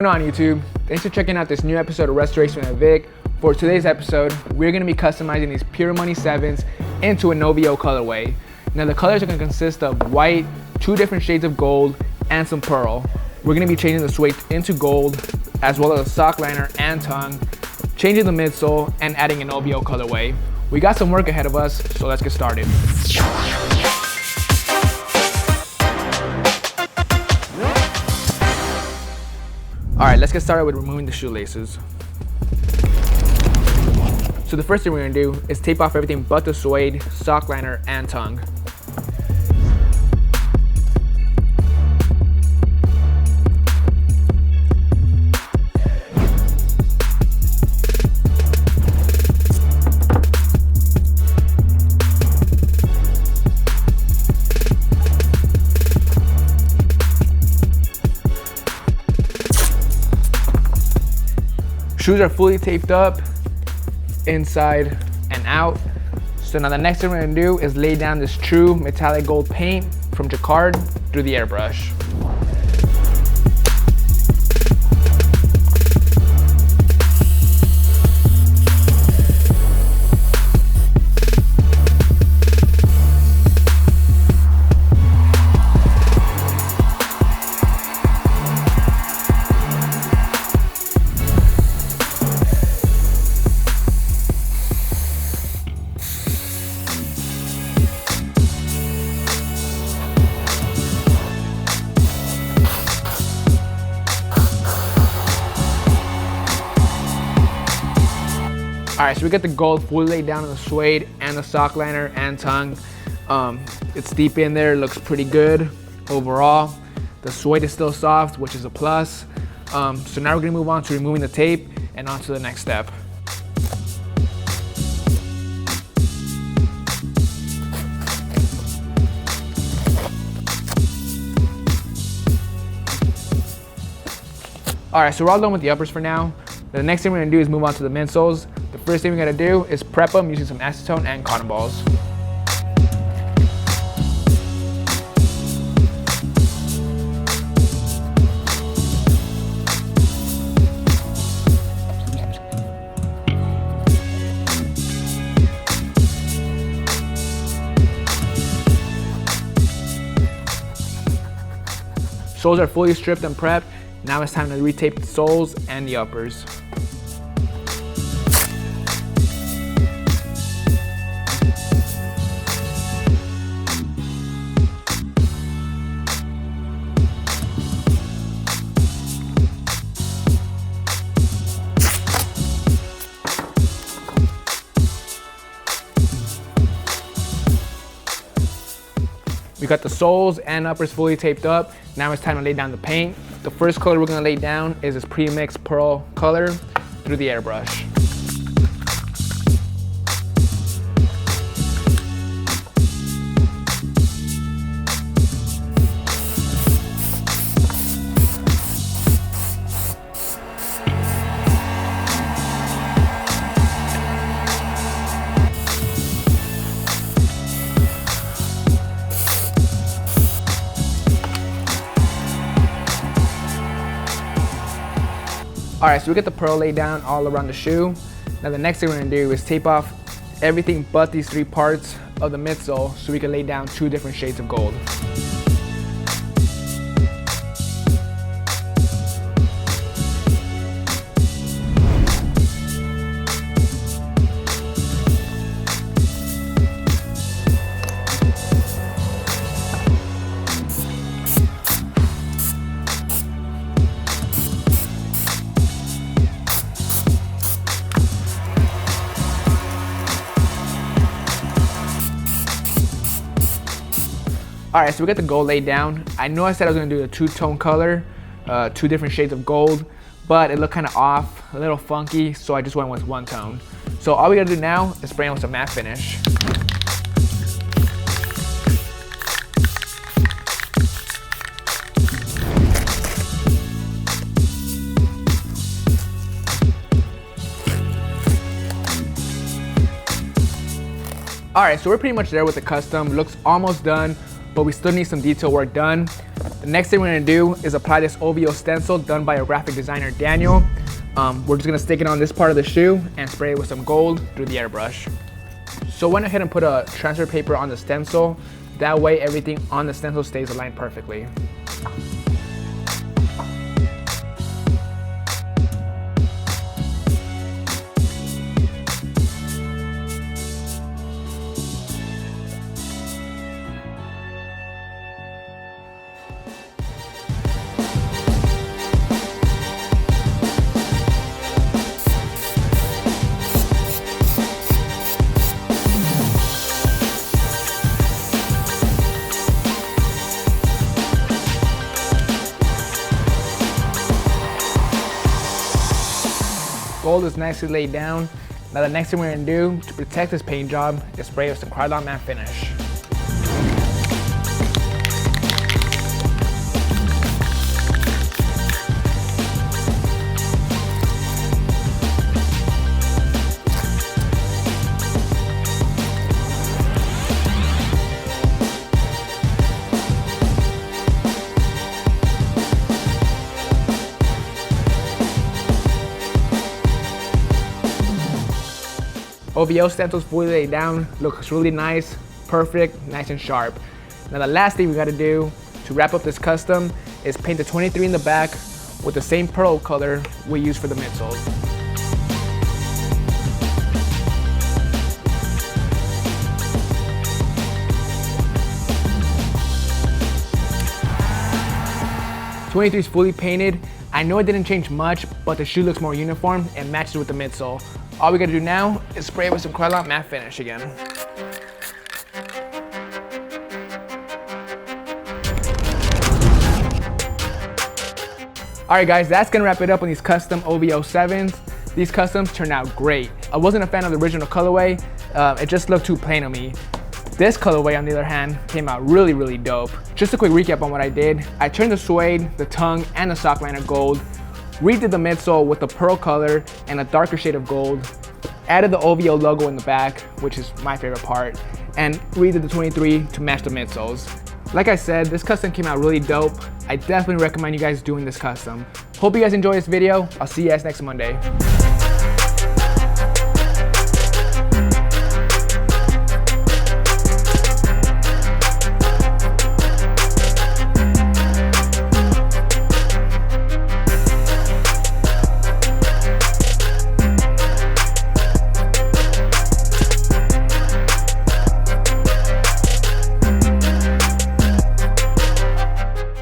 On YouTube, thanks for checking out this new episode of Restoration with Vic. For today's episode, we're going to be customizing these pure money 7's into an OVO colorway. Now the colors are going to consist of white, 2 different shades of gold, and some pearl. We're going to be changing the suede into gold, as well as a sock liner and tongue, changing the midsole, and adding an OVO colorway. We got some work ahead of us, so let's get started. Alright, let's get started with removing the shoelaces. So the first thing we're going to do is tape off everything but the suede, sock liner, and tongue. Shoes are fully taped up, inside and out. So now the next thing we're gonna do is lay down this true metallic gold paint from Jacquard through the airbrush. Alright, so we got the gold fully laid down on the suede and the sock liner and tongue. It's deep in there, looks pretty good overall. The suede is still soft, which is a plus. So now we're gonna move on to removing the tape and on to the next step. Alright, so we're all done with the uppers for now. The next thing we're gonna do is move on to the midsoles. The first thing we gotta do is prep them using some acetone and cotton balls. Soles are fully stripped and prepped. Now it's time to retape the soles and the uppers. We got the soles and uppers fully taped up. Now it's time to lay down the paint. The first color we're gonna lay down is this pre-mixed pearl color through the airbrush. Alright, so we get the pearl laid down all around the shoe. Now the next thing we're gonna do is tape off everything but these 3 parts of the midsole so we can lay down 2 different shades of gold. Alright, so we got the gold laid down. I know I said I was going to do a 2-tone color, 2 different shades of gold, but it looked kind of off, a little funky, so I just went with 1 tone. So all we got to do now is spray on with some matte finish. Alright, so we're pretty much there with the custom. Looks almost done. but we still need some detail work done. The next thing we're gonna do is apply this OVO stencil done by our graphic designer, Daniel. We're just gonna stick it on this part of the shoe and spray it with some gold through the airbrush. So I went ahead and put a transfer paper on the stencil. That way everything on the stencil stays aligned perfectly. Gold is nicely laid down. Now the next thing we're gonna do to protect this paint job is spray with some Krylon matte finish. OVO stencil's fully laid down, looks really nice, perfect, nice and sharp. Now the last thing we gotta do to wrap up this custom is paint the 23 in the back with the same pearl color we used for the midsoles. '23 is fully painted. I know it didn't change much, but the shoe looks more uniform and matches with the midsole. All we gotta do now is spray it with some Krylon matte finish again. All right guys, that's gonna wrap it up on these custom OVO 7s. These customs turned out great. I wasn't a fan of the original colorway. It just looked too plain on me. This colorway, on the other hand, came out really, really dope. Just a quick recap on what I did. I turned the suede, the tongue, and the sock liner gold, redid the midsole with the pearl color and a darker shade of gold, added the OVO logo in the back, which is my favorite part, and redid the 23 to match the midsoles. Like I said, this custom came out really dope. I definitely recommend you guys doing this custom. Hope you guys enjoy this video. I'll see you guys next Monday.